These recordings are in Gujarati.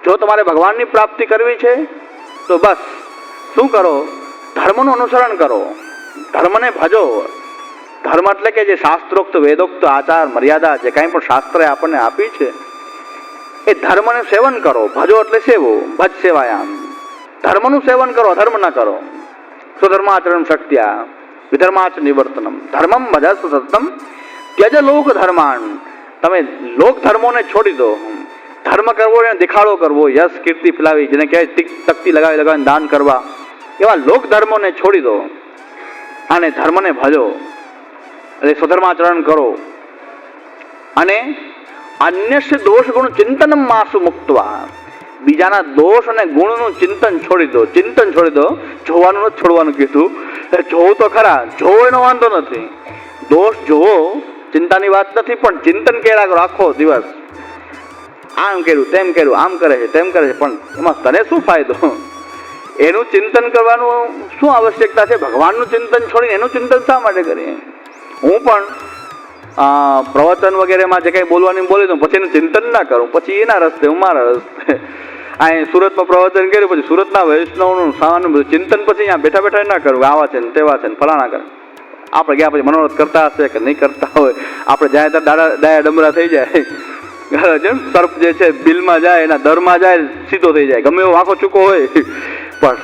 જો તમારે ભગવાનની પ્રાપ્તિ કરવી છે તો બસ શું કરો, ધર્મનું અનુસરણ કરો, ધર્મને ભજો. ધર્મ એટલે કે જે શાસ્ત્રોક્ત વેદોક્ત આચાર મર્યાદા જે કાંઈ પણ શાસ્ત્રએ આપણને આપી છે એ ધર્મનું સેવન કરો. ભજો એટલે સેવો, ભજ સેવાયામ. ધર્મનું સેવન કરો, અધર્મ ન કરો. સ્વધર્માચરણ શક્ત્યા વિધર્માચ નિવર્તનમ. ધર્મમ ભજસ સતતમ ત્યજ લોક ધર્માન. તમે લોક ધર્મોને છોડી દો. ધર્મ કરવો એને દેખાડો કરવો, યશ કીર્તિ ફેલાવી, જેને કહેવાય તકતી લગાવીને દાન કરવા, એવા લોક ધર્મોને છોડી દો અને ધર્મને ભજો, એટલે સ્વધર્માચરણ કરો. અને અન્યસ્ય દોષ ગુણ ચિંતનમ માસુ મુક્તવા. બીજાના દોષ અને ગુણનું ચિંતન છોડી દો. ચિંતન છોડી દો, જોવાનું નથી છોડવાનું કીધું. જોવું તો ખરા, જોવો એનો વાંધો નથી, દોષ જોવો ચિંતાની વાત નથી, પણ ચિંતન કર્યા કરો આખો દિવસ. આમ કર્યું, તેમ કર્યું, આમ કરે છે, તેમ કરે છે, પણ એમાં તને શું ફાયદો? એનું ચિંતન કરવાનું શું આવશ્યકતા છે? ભગવાનનું ચિંતન છોડીને એનું ચિંતન શા માટે કરીએ? હું પણ પ્રવચન વગેરેમાં જે કંઈ બોલવાની બોલી દઉં, પછી એનું ચિંતન ના કરું, પછી એના રસ્તે હું મારા રસ્તે. અહીં સુરતમાં પ્રવચન કર્યું, પછી સુરતના વૈષ્ણવનું સામાન્ય બધું ચિંતન પછી અહીંયા બેઠા બેઠા ના કરવું, આવા છે ને તેવા છે ને ફલાણા કરે. આપણે ગયા પછી મનોરથ કરતા હશે કે નહીં કરતા હોય, આપણે જાય તો ડાયા ડમરા થઈ જાય. સર્પ જે છે બિલમાં જાય, એના દરમાં જાય, સીધો થઈ જાય. ગમે એવો આંખો ચૂકો હોય પણ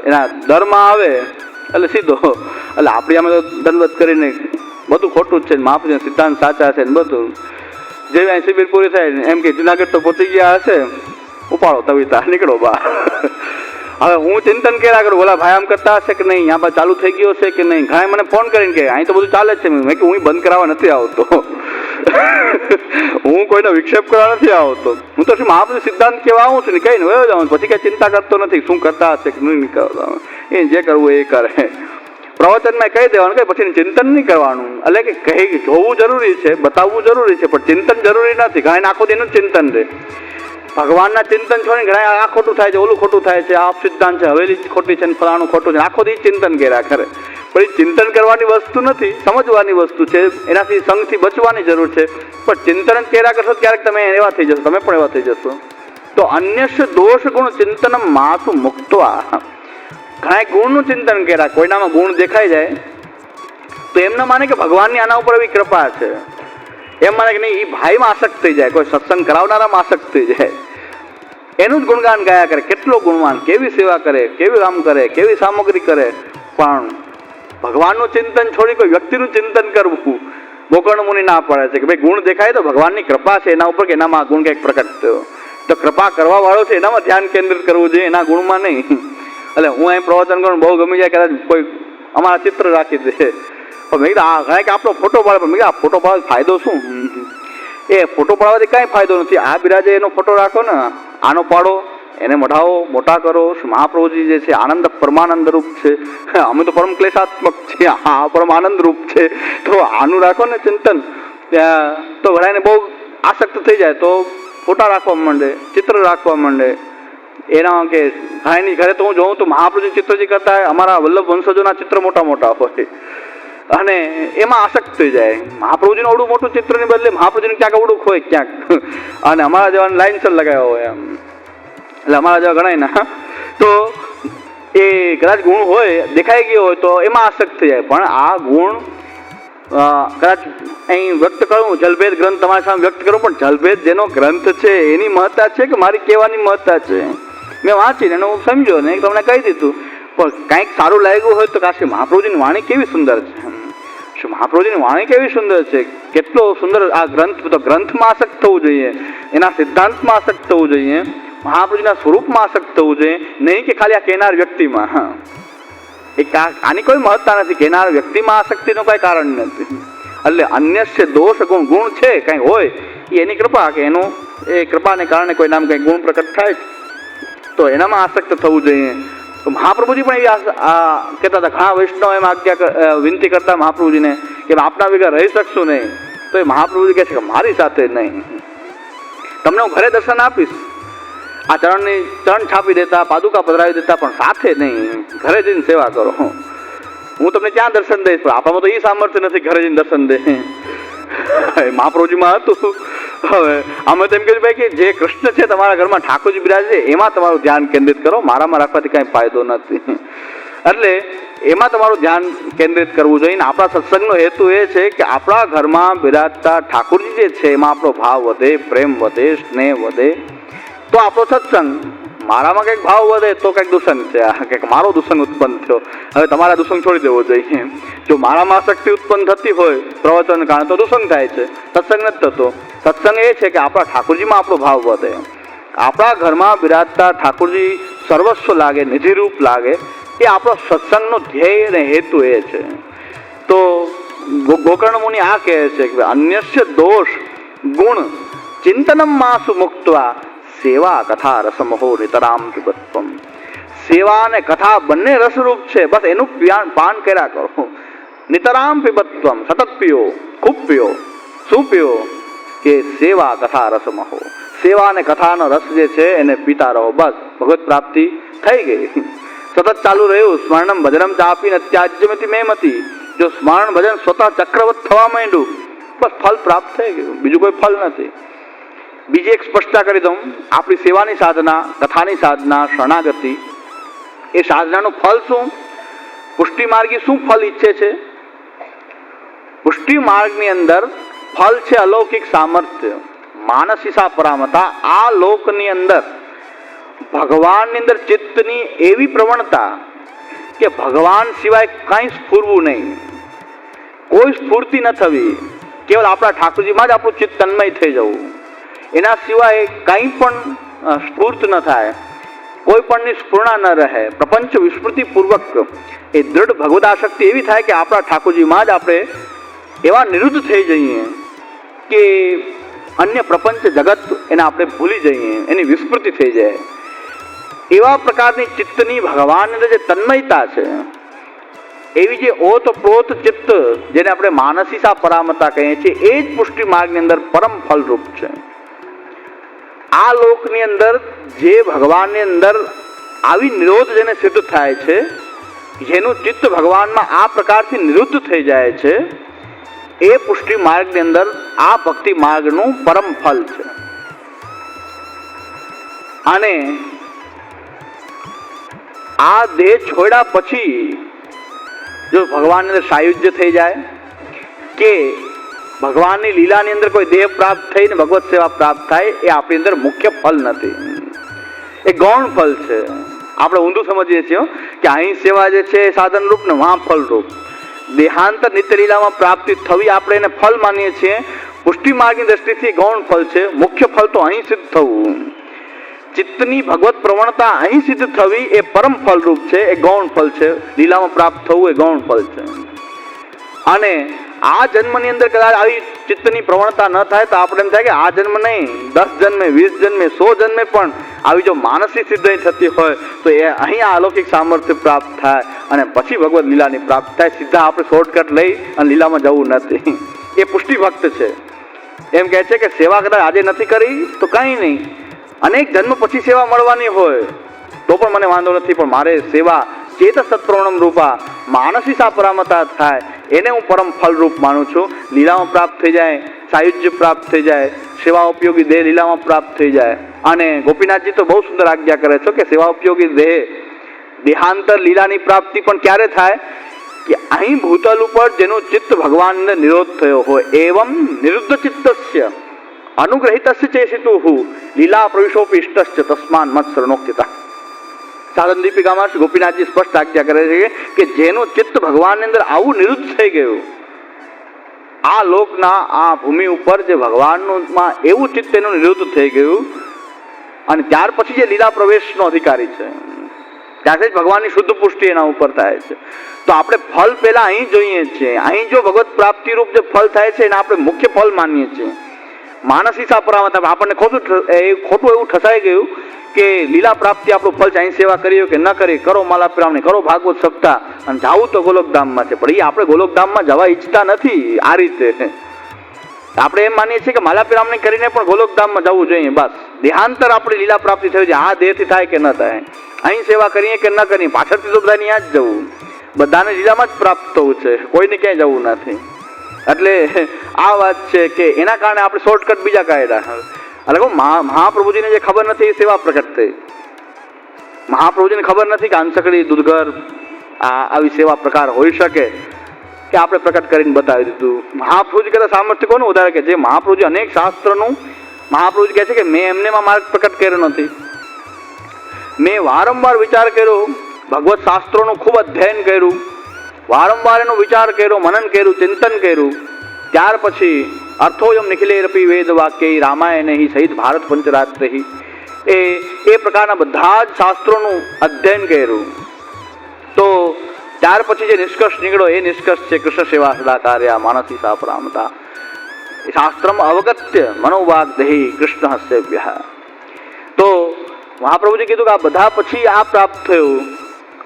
એના દરમાં આવે એટલે સીધો. એટલે આપણી આમે તો દંડવત કરીને બધું ખોટું જ છે, મહાપુરુષના સિદ્ધાંત સાચા છે ને બધું. જેવી અહીં શિબિર પૂરી થાય એમ કે જુનાગઢ તો પહોંચી ગયા હશે, ઉપાડો તવિતા નીકળો બહાર. હવે હું ચિંતન કર્યા કરું, ઓલા ભાઈ આમ કરતા હશે કે નહીં, અહીંયા પર ચાલુ થઈ ગયો છે કે નહીં. ઘણા મને ફોન કરીને કે અહીં તો બધું ચાલે જ છે. મેં કે હું બંધ કરાવવા નથી આવતો, હું કોઈનો વિક્ષેપ કરવા નથી આવતો. હું તો શું મહાપુરુષ સિદ્ધાંત કહેવા આવું છું ને કઈ ને વયો જાઉં, પછી કઈ ચિંતા કરતો નથી શું કરતા હશે કે નહીં કરતા. એ જે કરવું એ કરે. પ્રવચનમાં કહી દેવાનું કે પછી ચિંતન નહીં કરવાનું. એટલે કે કહી જોવું જરૂરી છે, બતાવવું જરૂરી છે, પણ ચિંતન જરૂરી નથી. ઘણા આખો એનું ચિંતન રહે. ભગવાનના ચિંતન છોડીને ઘણા આ ખોટું થાય છે, ઓલું ખોટું થાય છે, આ સિદ્ધાંત છે, હવેલી ખોટી છે, ફલાણું ખોટું છે, આખો દી ચિંતન કર્યા કરે. પણ એ ચિંતન કરવાની વસ્તુ નથી, સમજવાની વસ્તુ છે. એનાથી સંઘથી બચવાની જરૂર છે. પણ ચિંતન જ કર્યા કરશો ક્યારેક તમે એવા થઈ જશો, તમે પણ એવા થઈ જશો. તો અન્યસ્ય દોષ ગુણ ચિંતન માસુ મુક્તવા. ઘણા ગુણનું ચિંતન કર્યા, કોઈનામાં ગુણ દેખાઈ જાય તો એમને માને કે ભગવાનની આના ઉપર એવી કૃપા છે, એમ માને કે નહીં એ ભાઈમાં આસક્ત થઈ જાય, કોઈ સત્સંગ કરાવનારામાં આસક્ત થઈ જાય. એનું જ ગુણગાન ગાયા કરે, કેટલો ગુણવાન, કેવી સેવા કરે, કેવી કામ કરે, કેવી સામગ્રી કરે. પણ ભગવાનનું ચિંતન છોડી કોઈ વ્યક્તિનું ચિંતન કરવું ગોકર્ણ મુનિ ના પડે છે કે ભાઈ ગુણ દેખાય તો ભગવાનની કૃપા છે એના ઉપર, કે એનામાં ગુણ કંઈક પ્રકટ થયો તો કૃપા કરવા વાળો છે એનામાં ધ્યાન કેન્દ્રિત કરવું જોઈએ, એના ગુણમાં નહીં. એટલે હું અહીં પ્રવચન કરું બહુ ગમી જાય, કદાચ કોઈ અમારા ચિત્ર રાખી દે, પણ મેં કીધું ઘણા કે આપણો ફોટો પાડે, પણ મેં કીધું આ ફોટો પાડવાનો ફાયદો શું? એ ફોટો પાડવાથી કાંઈ ફાયદો નથી. આ બિરાજે એનો ફોટો રાખો ને, આનો પાડો, એને મઢાવો, મોટા કરો. મહાપ્રભુજી જે છે આનંદ પરમાનંદ રૂપ છે, અમે તો પરમ ક્લેશાત્મક છીએ, આ પરમ આનંદ રૂપ છે. તો આનું રાખો ને ચિંતન, તો ઘણાને બહુ આસક્ત થઈ જાય તો ફોટા રાખવા માંડે, ચિત્ર રાખવા માંડે. એના કે ઘણાની ઘરે તો હું જોઉં તો મહાપ્રભુજી ચિત્રજી કરતા અમારા વલ્લભ વંશજોના ચિત્ર મોટા મોટા હોય અને એમાં આસક્ત થઈ જાય. મહાપ્રભુજીનું અવડું મોટું ચિત્રની બદલે મહાપ્રભુજીને ક્યાંક અવડું હોય ક્યાંક, અને અમારા જેવા લાઈન સર લગાવ્યા હોય એમ, એટલે અમારા જેવા ગણાય ના. તો એ કદાચ ગુણ હોય દેખાઈ ગયો હોય તો એમાં આસક્ત થઈ જાય. પણ આ ગુણ કદાચ અહીં વ્યક્ત કરું, જલભેદ ગ્રંથ તમારી સામે વ્યક્ત કરું, પણ જલભેદ જેનો ગ્રંથ છે એની મહત્તા છે કે મારી કહેવાની મહત્તા છે? મેં વાંચીને એનો હું સમજ્યો ને તમને કહી દીધું. પણ કંઈક સારું લાગ્યું હોય તો કાશી મહાપ્રભુજીની વાણી કેવી સુંદર છે, શું મહાપ્રભુજીની વાણી કેવી સુંદર છે, કેટલો સુંદર આ ગ્રંથ. તો ગ્રંથમાં આસક્ત થવું જોઈએ, એના સિદ્ધાંતમાં આસક્ત થવું જોઈએ, મહાપ્રભુજીના સ્વરૂપમાં આસક્ત થવું જોઈએ, નહીં કે ખાલી આ કહેનાર વ્યક્તિમાં. હા, આની કોઈ મહત્તા નથી, કહેનાર વ્યક્તિમાં આસક્તિનું કોઈ કારણ નથી. એટલે અન્યસ્ય દોષ ગુણ, ગુણ છે કંઈ હોય એ એની કૃપા, કે એનું એ કૃપાને કારણે કોઈ નામ કંઈ ગુણ પ્રકટ થાય તો એનામાં આસક્ત થવું જોઈએ. તો મહાપ્રભુજી પણ એવી કહેતા હતા, ઘણા વૈષ્ણવ એમ આજ્ઞા વિનંતી કરતા મહાપ્રભુજીને કે આપના વગર રહી શકશું નહીં. તો એ મહાપ્રભુજી કહે છે કે મારી સાથે નહીં, તમને હું ઘરે દર્શન આપીશ, આ ચરણ છાપી દેતા, પાદુકા પધરાવી દેતા, પણ સાથે નહીં, ઘરે જઈને સેવા કરો. હું તમને ક્યાં દર્શન દઈશ? પણ આપણામાં તો એ સામર્થ્ય નથી ઘરે જઈને દર્શન દે. મહાપ્રભુજીમાં હતું હવે અમે તો એમ કહીએ ભાઈ કે જે કૃષ્ણ છે તમારા ઘરમાં ઠાકોરજી બિરાજે છે એમાં તમારું ધ્યાન કેન્દ્રિત કરો, મારામાં રાખવાથી કાંઈ ફાયદો નથી. એટલે એમાં તમારું ધ્યાન કેન્દ્રિત કરવું જોઈએ. આપણા સત્સંગનો હેતુ એ છે કે આપણા ઘરમાં બિરાજતા ઠાકોરજી જે છે એમાં આપણો ભાવ વધે, પ્રેમ વધે, સ્નેહ વધે, તો આપણો સત્સંગ. મારામાં કંઈક ભાવ વધે તો કંઈક દુસંગ છે, કંઈક મારો દુસંગ ઉત્પન્ન થયો, હવે તમારા દુસંગ છોડી દેવો જોઈએ. જો મારામાં શક્તિ ઉત્પન્ન થતી હોય પ્રવચન કારણે તો દુસંગ થાય છે, સત્સંગ નથી થતો. સત્સંગ એ છે કે આપણા ઠાકોરજીમાં આપણો ભાવ વધે, આપણા ઘરમાં બિરાજતા ઠાકોરજી સર્વસ્વ લાગે, નિધિરૂપ લાગે, એ આપણો સત્સંગનો ધ્યેય અને હેતુ એ છે. તો ગોકર્ણ મુનિ આ કહે છે કે અન્યસ્ય દોષ ગુણ ચિંતનમ માસુ મુક્ત્વા સેવા કથા રસમહો નિતરામ પિબત્વમ. સેવા અને કથા બંને રસરૂપ છે, બસ એનું પાન કર્યા કરો. નિતરામ પિબત્વમ, સતત પીઓ, ખૂબ પીઓ. શું પીઓ? કે સેવા કથા રસમહો. સેવા અને કથાનો રસ જે છે એને પીતા રહો, બસ ભગવત પ્રાપ્તિ થઈ ગઈ. સતત ચાલુ રહ્યું. સ્મરણમ ભજનમ ચાપી ત્યાજ્યમિતિ મેમતી. જો સ્મરણ ભજન સ્વતઃ ચક્રવત થવા માંડ્યું, બસ ફલ પ્રાપ્ત થઈ ગયું, બીજું કોઈ ફલ નથી. બીજી એક સ્પષ્ટતા કરી દઉં. આપણી સેવાની સાધના, કથાની સાધના, શરણાગતિ, એ સાધનાનું ફલ શું? પુષ્ટિ માર્ગી શું ફલ ઈચ્છે છે? પુષ્ટિ માર્ગની અંદર ફલ છે અલૌકિક સામર્થ્ય, માનસીસા પરામતા. આ લોકની અંદર ભગવાનની અંદર ચિત્તની એવી પ્રવણતા કે ભગવાન સિવાય કંઈ સ્ફુરવું નહીં, કોઈ સ્ફૂર્તિ ન થવી, કેવલ આપણા ઠાકોરજીમાં જ આપણું ચિત્ત તન્મય થઈ જવું, એના સિવાય કંઈ પણ સ્ફૂર્ત ન થાય, કોઈ પણની સ્ફૂર્ણા ન રહે, પ્રપંચ વિસ્મૃતિપૂર્વક એ દૃઢ ભગવદાશક્તિ એવી થાય કે આપણા ઠાકોરજીમાં જ આપણે એવા નિરુદ્ધ થઈ જઈએ કે અન્ય પ્રપંચ જગત એને આપણે ભૂલી જઈએ, એની વિસ્મૃતિ થઈ જાય. એવા પ્રકારની ચિત્તની ભગવાનની અંદર જે તન્મયતા છે, એવી જે ઓતપ્રોત ચિત્ત જેને આપણે માનસીસા પરામતા કહીએ છીએ, એ જ પુષ્ટિ માર્ગની અંદર પરમ ફલરૂપ છે. આ લોકની અંદર જે ભગવાનની અંદર આવી નિરોધ જેને સિદ્ધ થાય છે, જેનું ચિત્ત ભગવાનમાં આ પ્રકારથી નિરુદ્ધ થઈ જાય છે, એ પુષ્ટિ માર્ગની અંદર આ ભક્તિ માર્ગનું પરમ ફલ છે. અને આ દેહ છોડ્યા પછી જો ભગવાનની અંદર સાયુજ્ય થઈ જાય કે ભગવાનની લીલાની અંદર કોઈ દેહ પ્રાપ્ત થઈને ભગવત સેવા પ્રાપ્ત થાય, એ આપણી અંદર મુખ્ય ફલ નથી, એ ગૌણ ફલ છે. આપણે ઊંધું સમજીએ છીએ કે અહીં સેવા જે છે એ સાધન રૂપ ને વહાં ફલ રૂપ. દેહાંતર નિત્ય લીલામાં પ્રાપ્તિ થવી આપણે એને ફલ માનીએ છીએ. પુષ્ટિ માર્ગની દ્રષ્ટિથી ગૌણ ફલ છે, મુખ્ય ફલ તો અહીં સિદ્ધ થવું. ચિત્તની ભગવત પ્રવણતા અહીં સિદ્ધ થવી એ પરમ ફલરૂપ છે, એ ગૌણ ફલ છે. લીલામાં પ્રાપ્ત થવું એ ગૌણ ફલ છે. અને આ જન્મની અંદર કદાચ આવી ચિત્તની પ્રવણતા ન થાય તો આપણે એમ થાય કે આ જન્મ નહીં, 10 જન્મે, 20 જન્મે, 100 જન્મે પણ આવી જો માનસી સિદ્ધિ થતી હોય તો એ અહીં આ અલૌકિક સામર્થ્ય પ્રાપ્ત થાય અને પછી ભગવત લીલાની પ્રાપ્ત થાય. સીધા આપણે શોર્ટકટ લઈ અને લીલામાં જવું નથી. એ પુષ્ટિ ભક્ત છે. એમ કહે છે કે સેવા કદાચ આજે નથી કરી તો કંઈ નહીં, અનેક જન્મ પછી સેવા મળવાની હોય તો પણ મને વાંધો નથી, પણ મારે સેવા ચેત સત્પ્રવણમ રૂપા માનસીસા પરામતા થાય, એને હું પરમ ફલરૂપ માનું છું. લીલામાં પ્રાપ્ત થઈ જાય, સાયુજ્ય પ્રાપ્ત થઈ જાય, સેવા ઉપયોગી દેહ લીલામાં પ્રાપ્ત થઈ જાય. અને ગોપીનાથજી તો બહુ સુંદર આજ્ઞા કરે છે કે સેવા ઉપયોગી દેહાંતર લીલાની પ્રાપ્તિ પણ ક્યારે થાય કે અહીં ભૂતલ ઉપર જેનું ચિત્ત ભગવાનને નિરોધ થયો હોય, એવમ નિરુદ્ધ ચિત્તસ્ય અનુગ્રહિતસ્ય ચેસિતુઃ લીલા પ્રવિશોપી ઇષ્ટસ્ય તસ્માન મત શરણોક્તિતા. સાધન દીપિકામાં ગોપીનાથજી સ્પષ્ટ આજ્ઞા કરે છે કે જેનું ચિત્ત ભગવાનની અંદર આવું નિરુદ્ધ થઈ ગયું, આ લોકના આ ભૂમિ ઉપર જે ભગવાનનું એવું ચિત્ત એનું નિરુદ્ધ થઈ ગયું, અને ત્યાર પછી જે લીલા પ્રવેશનો અધિકારી છે, ત્યારથી જ ભગવાનની શુદ્ધ પુષ્ટિ એના ઉપર થાય છે. તો આપણે ફલ પહેલા અહીં જોઈએ છીએ. અહીં જો ભગવત પ્રાપ્તિ રૂપ જે ફલ થાય છે એને આપણે મુખ્ય ફલ માનીએ છીએ. માનસીસા પરામતા આપણને ખોટું એવું ઠસાઈ ગયું કે લીલા પ્રાપ્તિ આપણું ફલ છે, અહીં સેવા કરીએ કે ન કરી, કરો માલા પિરામણી, કરો ભાગવત સપ્તાહ અને જાવું તો ગોલોકધામમાં છે. પણ એ આપણે ગોલોકધામમાં જવા ઈચ્છતા નથી. આ રીતે આપણે એમ માનીએ છીએ કે માલા પિરામણી કરીને પણ ગોલોકધામમાં જવું જોઈએ. બસ દેહાંતર આપણી લીલા પ્રાપ્તિ થવી છે, આ દેહથી થાય કે ન થાય, અહીં સેવા કરીએ કે ન કરીએ, પાછળથી તો બધાને ત્યાં જ જવું, બધાને લીલામાં જ પ્રાપ્ત થવું છે, કોઈને ક્યાંય જવું નથી. એટલે આ વાત છે કે એના કારણે આપણે શોર્ટકટ બીજા કાઢ્યા. એટલે મહાપ્રભુજીને જે ખબર નથી એ સેવા પ્રકટ થઈ. મહાપ્રભુજીને ખબર નથી કે અંશકડી દૂધઘર આવી સેવા પ્રકાર હોઈ શકે કે આપણે પ્રકટ કરીને બતાવી દીધું. મહાપ્રભુજી કહેતા સામર્થ્ય કોનું વધારે કે જે મહાપ્રભુજી અનેક શાસ્ત્રનું મહાપ્રભુજી કહે છે કે મેં એમનેમાં માર્ગ પ્રકટ કર્યો નથી. મેં વારંવાર વિચાર કર્યો, ભગવત શાસ્ત્રોનું ખૂબ અધ્યયન કર્યું, વારંવાર એનો વિચાર કર્યો, મનન કર્યું, ચિંતન કર્યું. ત્યાર પછી અર્થોયમ નિખિલેરપી વેદ વાક્ય રામાયણ સહિત ભારત પંચરાત્રિ એ પ્રકારના બધા જ શાસ્ત્રોનું અધ્યયન કર્યું. તો ત્યાર પછી જે નિષ્કર્ષ નીકળ્યો એ નિષ્કર્ષ છે કૃષ્ણ સેવા સદા કાર્યા માનસી સા પરામતા શાસ્ત્રમ અવગત્ય મનોવાગ્દેહી કૃષ્ણ હસ્યભ્ય. તો મહાપ્રભુજી કીધું કે આ બધા પછી આ પ્રાપ્ત થયું,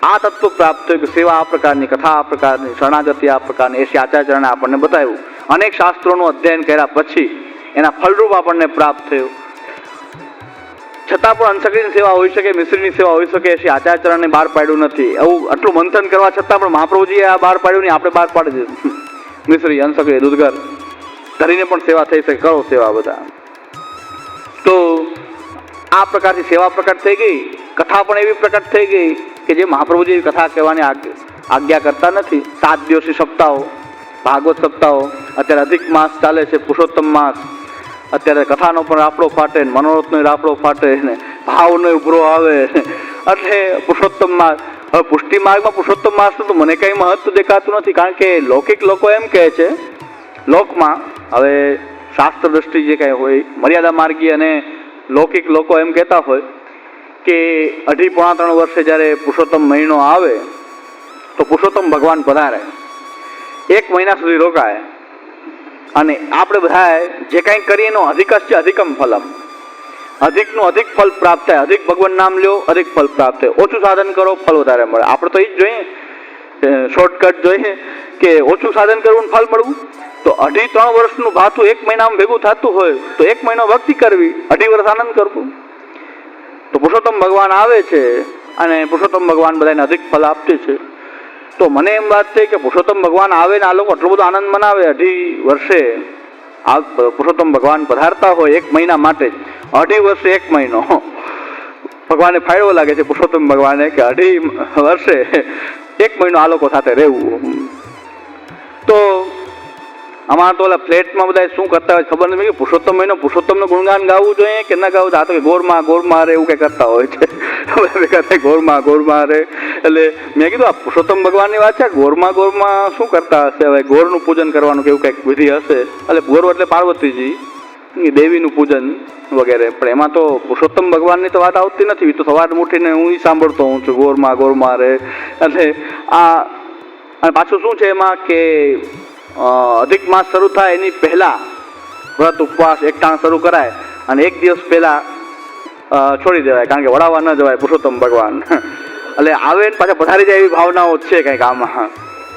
આ તત્વ પ્રાપ્ત થયું કે સેવા આ પ્રકારની, કથા આ પ્રકારની, શરણાગતિ આ પ્રકારની, એ આચાર્યને આપણને બતાવ્યું. અનેક શાસ્ત્રોનું અધ્યયન કર્યા પછી એના ફલરૂપ આપણને પ્રાપ્ત થયું. છતાં પણ અંશકડીની સેવા હોઈ શકે, મિશ્રીની સેવા હોઈ શકે, એ આચાર્યને બહાર પાડ્યું નથી. એવું આટલું મંથન કરવા છતાં પણ મહાપ્રભુજીએ આ બહાર પાડ્યું નહીં, આપણે બહાર પાડી દીધું. મિશ્રી, અંશકડી, દૂધઘર ધરીને પણ સેવા થઈ શકે, કરો સેવા બધા. તો આ પ્રકારથી સેવા પ્રકટ થઈ ગઈ. કથા પણ એવી પ્રકટ થઈ ગઈ કે જે મહાપ્રભુજી કથા કહેવાની આજ્ઞા કરતા નથી. 7 દિવસની સપ્તાહો, ભાગવત સપ્તાહો, અત્યારે અધિક માસ ચાલે છે, પુરુષોત્તમ માસ, અત્યારે કથાનો પણ રાફડો ફાટે, મનોરથનો રાફડો ફાટે ને ભાવનો ઉભરો આવે. એટલે પુરુષોત્તમ માસ, હવે પુષ્ટિ માર્ગમાં પુરુષોત્તમ માસનું તો મને કંઈ મહત્વ દેખાતું નથી. કારણ કે લૌકિક લોકો એમ કહે છે, લોકમાં હવે શાસ્ત્ર દ્રષ્ટિ જે કાંઈ હોય, મર્યાદા માર્ગી અને લૌકિક લોકો એમ કહેતા હોય કે 2.5-3 વર્ષે જ્યારે પુરુષોત્તમ મહિનો આવે તો પુરુષોત્તમ ભગવાન પધારે, 1 મહિના સુધી રોકાય અને આપણે બધા જે કંઈ કરીએ એનો અધિકસ્ય અધિકમ ફલમ, અધિકનું અધિક ફલ પ્રાપ્ત થાય. અધિક ભગવાન નામ લ્યો, અધિક ફલ પ્રાપ્ત થાય. ઓછું સાધન કરો, ફલ વધારે મળે. આપણે તો એ જ જોઈએ, શોર્ટકટ જોઈએ કે ઓછું સાધન કરવું ફલ મળવું. તો 2.5-3 વર્ષનું ભાતું 1 મહિનામાં ભેગું થતું હોય તો 1 મહિનો ભક્તિ કરવી, 2.5 વર્ષ આનંદ કરવું. તો પુરુષોત્તમ ભગવાન આવે છે અને પુરુષોત્તમ ભગવાન બધાને અધિક ફલ આપે છે. તો મને એમ વાત થઈ કે પુરુષોત્તમ ભગવાન આવે ને આ લોકો આટલો બધો આનંદ મનાવે, 2.5 વર્ષે આ પુરુષોત્તમ ભગવાન પધારતા હોય 1 મહિના માટે જ, 2.5 વર્ષે 1 મહિનો ભગવાને ફાળવો લાગે છે પુરુષોત્તમ ભગવાને કે 2.5 વર્ષે 1 મહિનો આ લોકો સાથે રહેવું. તો અમારા તો ઓલા ફ્લેટમાં બધા શું કરતા હોય ખબર નથી કે પુરુષોત્તમ મહિનો પુરુષોત્તમનું ગુણગાન ગાવું જોઈએ કે ન ગાવું. આ તો કે ગોરમાં ગોરમાં રે એવું કંઈ કરતા હોય છે. ગોરમાં રે એટલે મેં કીધું આ પુરુષોત્તમ ભગવાનની વાત છે, ગોરમાં શું કરતા હશે? હવે ગોરનું પૂજન કરવાનું કે એવું કંઈક વિધિ હશે. એટલે ગોર એટલે પાર્વતીજી, દેવીનું પૂજન વગેરે. પણ એમાં તો પુરુષોત્તમ ભગવાનની તો વાત આવતી નથી. તો સવારે ઉઠીને હું સાંભળતો હોઉં છું ગોરમાં રે. એટલે આ અને પાછું શું છે એમાં કે અધિક માસ શરૂ થાય એની પહેલા વ્રત ઉપવાસ એકટાણ શરૂ કરાય અને 1 દિવસ પહેલા છોડી દેવાય, કારણ કે વડાવવા ન જવાય પુરુષોત્તમ ભગવાન. એટલે આવે પાછા પધારી જાય એવી ભાવનાઓ છે કંઈક આમાં,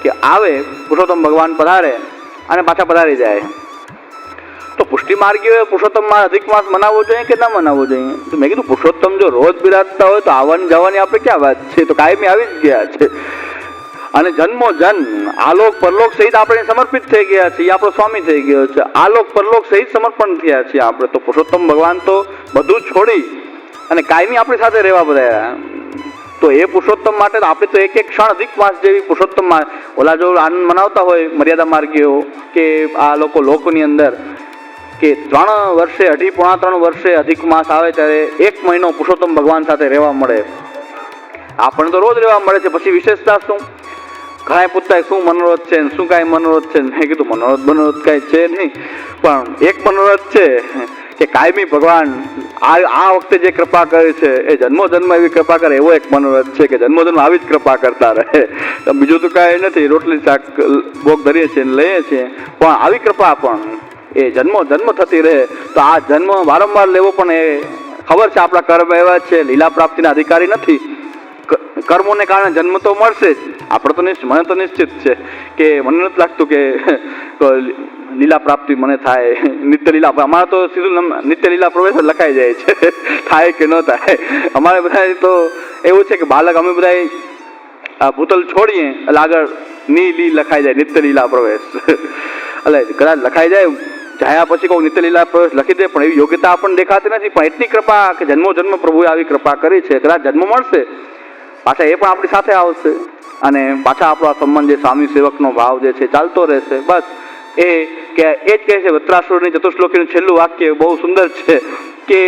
કે આવે પુરુષોત્તમ ભગવાન પધારે અને પાછા પધારી જાય. તો પુષ્ટિ માર્ગીઓએ પુરુષોત્તમ અધિક માસ મનાવવો જોઈએ કે ના મનાવવો જોઈએ? તો મેં કીધું પુરુષોત્તમ જો રોજ બિરાજતા હોય તો આવવાની જવાની આપણે ક્યાં વાત છે? તો કાયમી આવી જ ગયા છે. અને જન્મો જન્મ આલોક પરલોક સહિત આપણે સમર્પિત થઈ ગયા છીએ, આપણો સ્વામી થઈ ગયો છે. આલોક પરલોક સહિત સમર્પણ થયા છીએ આપણે. તો પુરુષોત્તમ ભગવાન તો બધું છોડી અને કાયમી આપણી સાથે રહેવા બધા. તો એ પુરુષોત્તમ માટે આપણે તો એક ક્ષણ અધિક માસ જેવી પુરુષોત્તમ માસ, ઓલા જો આનંદ મનાવતા હોય મર્યાદા માર્ગીઓ કે આ લોકો લોકની અંદર કે 3 વર્ષે 2.5-3 વર્ષે અધિક માસ આવે ત્યારે 1 મહિનો પુરુષોત્તમ ભગવાન સાથે રહેવા મળે. આપણને તો રોજ રહેવા મળે છે. પછી વિશેષતા શું? ઘણા પૂછતા શું મનોરથ છે, શું કાંઈ મનોરથ છે? મેં કીધું મનોરથ કાંઈ છે નહીં, પણ એક મનોરથ છે કે કાયમી ભગવાન આ વખતે જે કૃપા કરી છે એ જન્મો જન્મ એવી કૃપા કરે, એવો એક મનોરથ છે કે જન્મો જન્મ આવી જ કૃપા કરતા રહે. બીજું તો કાંઈ નથી, રોટલી શાક ભોગ ધરીએ છીએ ને લઈએ છીએ, પણ આવી કૃપા પણ એ જન્મો જન્મ થતી રહે. તો આ જન્મ વારંવાર લેવો પણ એ ખબર છે આપણા કર્મ એવા છે, લીલા પ્રાપ્તિના અધિકારી નથી. કર્મોને કારણે જન્મ તો મળશે જ. આપણે તો મને તો નિશ્ચિત છે કે મને નથી લાગતું કે લીલા પ્રાપ્તિ મને થાય, નિત્ય લીલા. અમારે તો સીધું નિત્ય લીલા પ્રવેશ લખાઈ જાય છે, થાય કે ન થાય. અમારે બધા તો એવું છે કે બાલક અમે બધા ભૂતલ છોડીએ એટલે આગળ ની લી લખાઈ જાય, નિત્ય લીલા પ્રવેશ. એટલે કદાચ લખાઈ જાય જાયા પછી કોઈ નિત્યલીલા પ્રવેશ લખી દે, પણ એવી યોગ્યતા આપણને દેખાતી નથી. પણ એટલી કૃપા કે જન્મો જન્મ પ્રભુએ આવી કૃપા કરી છે. કદાચ જન્મ મળશે પાછા એ પણ આપણી સાથે આવશે અને પાછા આપણો આ સંબંધ જે સ્વામી સેવકનો ભાવ જે છે ચાલતો રહેશે. બસ એ જ કહે છે વૃત્રાસુરની ચતુશ્લોકીનું છેલ્લું વાક્ય બહુ સુંદર છે કે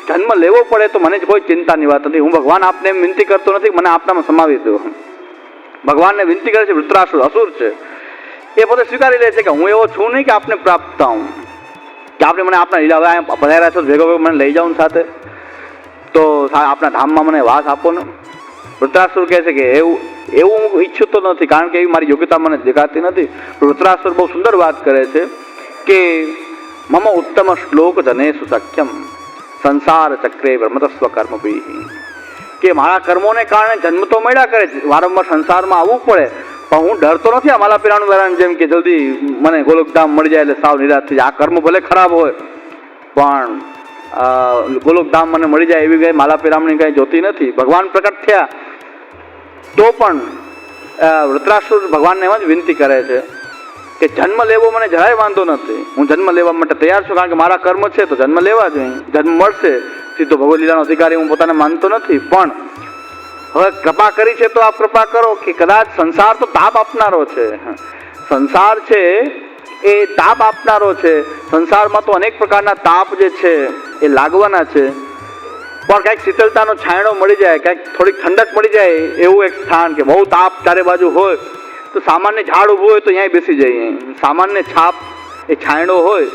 જન્મ લેવો પડે તો મને કોઈ ચિંતાની વાત નથી. હું ભગવાન આપને એમ વિનંતી કરતો નથી મને આપનામાં સમાવી દો. ભગવાનને વિનંતી કરે છે. વૃત્રાસુર અસુર છે એ પોતે સ્વીકારી લે છે કે હું એવો છું નહીં કે આપને પ્રાપ્ત થાઉં, કે આપણે મને આપના લીલા હવે પધાર્યા છો ભેગો ભેગો મને લઈ જાઉં સાથે, તો આપણા ધામમાં મને વાસ આપો ને. વૃત્રાસુર કહે છે કે એવું હું ઈચ્છું તો નથી, કારણ કે એવી મારી યોગ્યતા મને દેખાતી નથી. વૃત્રાસુર બહુ સુંદર વાત કરે છે કે મમ ઉત્તમ શ્લોક જનેષુ સખ્યમ સંસાર ચક્રે બ્રહ્મતસ્વ કર્મભી, કે મારા કર્મોને કારણે જન્મ તો મળ્યા કરે છે, વારંવાર સંસારમાં આવવું પડે, પણ હું ડરતો નથી આ માલા પીરાનું વેરાન જેમ કે જલ્દી મને ગોલોકધામ મળી જાય એટલે સાવ નિરાશ થઈ જાય. આ કર્મ ભલે ખરાબ હોય પણ ગોલોકધામ મને મળી જાય એવી કઈ માલા પીરામણી કઈ જોતી નથી. ભગવાન પ્રકટ થયા તો પણ વૃત્રાસુર ભગવાનને એમ જ વિનંતી કરે છે કે જન્મ લેવો મને જરાય વાંધો નથી, હું જન્મ લેવા માટે તૈયાર છું, કારણ કે મારા કર્મ છે તો જન્મ લેવા જોઈએ. જન્મ મળશે સીધો ભગવદ લીલાનો અધિકારી હું પોતાને માનતો નથી, પણ હવે કૃપા કરી છે તો આપ કૃપા કરો કે કદાચ સંસાર તો તાપ આપનારો છે, સંસાર છે એ તાપ આપનારો છે. સંસારમાં તો અનેક પ્રકારના તાપ જે છે એ લાગવાના છે, પણ કંઈક શીતળતાનો છાંયડો મળી જાય, કંઈક થોડીક ઠંડક મળી જાય એવું એક સ્થાન કે બહુ તાપ ચારે બાજુ હોય તો સામાન્ય ઝાડ ઊભું હોય તો અહીંયા બેસી જઈએ. સામાન્ય છાપ એ છાંયડો હોય,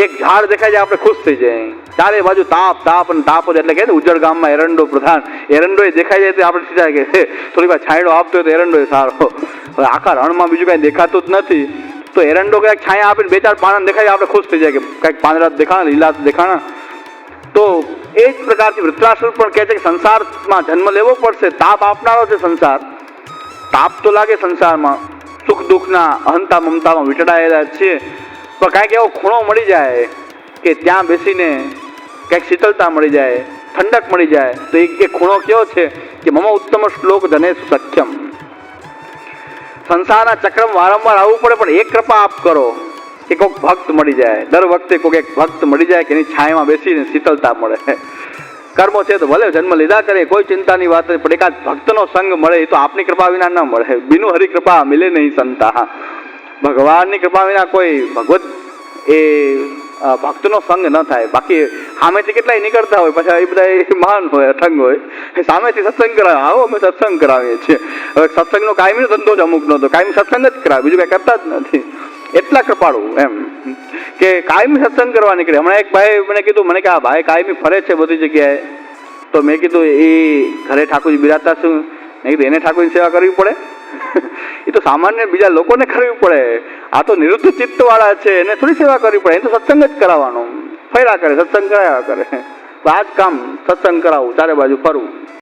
એક ઝાડ દેખાય જાય આપણે ખુશ થઈ જાય. ચારે બાજુ તાપ તાપ અને તાપ જ, એટલે કે ઉજ્જડ ગામમાં એરંડો પ્રધાન, એરંડો એ દેખાઈ જાય તો આપણે સીધા કે થોડી વાર છાંયડો આપતો હોય તો એરંડો એ સારો. હવે આખા રણમાં બીજું કાંઈ દેખાતું જ નથી તો એરંડો કંઈક છાંયા આપીને બે ચાર પાના દેખાય આપણે ખુશ થઈ જાય કે કંઈક પાંદડા દેખાણા લીલા દેખાણા. તો એ જ પ્રકારથી વૃત્રાસુર પણ કહે છે કે સંસારમાં જન્મ લેવો પડશે, તાપ આપનારો છે સંસાર. તાપ તો લાગે સંસારમાં, સુખ દુઃખના અહંતા મમતામાં વીંટળાયેલા છીએ, પણ કાંઈક એવો ખૂણો મળી જાય કે ત્યાં બેસીને કંઈક શીતળતા મળી જાય, ઠંડક મળી જાય. તો એ ખૂણો કેવો છે કે મમ ઉત્તમ શ્લોક જનેષુ સખ્યમ. સંસારના ચક્રમાં વારંવાર આવવું પડે પણ એક કૃપા આપ કરો કે કોઈક ભક્ત મળી જાય, દર વખતે કોઈક એક ભક્ત મળી જાય કે એની છાયામાં બેસીને શીતળતા મળે. કર્મો છે તો ભલે જન્મ લીધા કરે કોઈ ચિંતાની વાત નથી, પણ એકાદ ભક્તનો સંગ મળે એ તો આપની કૃપા વિના ન મળે. બિનુ હરિ કૃપા મિલે નહીં સંતા. ભગવાનની કૃપા વિના કોઈ ભગવત એ ભક્તનો સંગ ન થાય. બાકી સામેથી કેટલાય નીકળતા હોય પાછા એ બધા મહાન હોય અઠંગ હોય, સામેથી સત્સંગ કરાવે, આવો અમે સત્સંગ કરાવીએ છીએ. હવે સત્સંગનો કાયમીનો ધંધો જ અમુક નહોતો, કાયમી સત્સંગ જ કરાવે, બીજું કાંઈ કરતા જ નથી. એટલા કૃપાળું એમ કે કાયમી સત્સંગ કરવા નીકળે. હમણાં એક ભાઈ મને કીધું, મને કે આ ભાઈ કાયમી ફરે છે બધી જગ્યાએ, તો મેં કીધું એ ઘરે ઠાકોરજી બિરાજતા શું? મેં કીધું એને ઠાકોરની સેવા કરવી પડે? એ તો સામાન્ય બીજા લોકોને કરવી પડે, આ તો નિરુદ્ધ ચિત્તવાળા છે એને થોડી સેવા કરવી પડે, એને તો સત્સંગ જ કરાવવાનો. ફર્યા કરે, સત્સંગ કરાવ્યા કરે, આ જ કામ સત્સંગ કરાવવું, ચારે બાજુ ફરવું.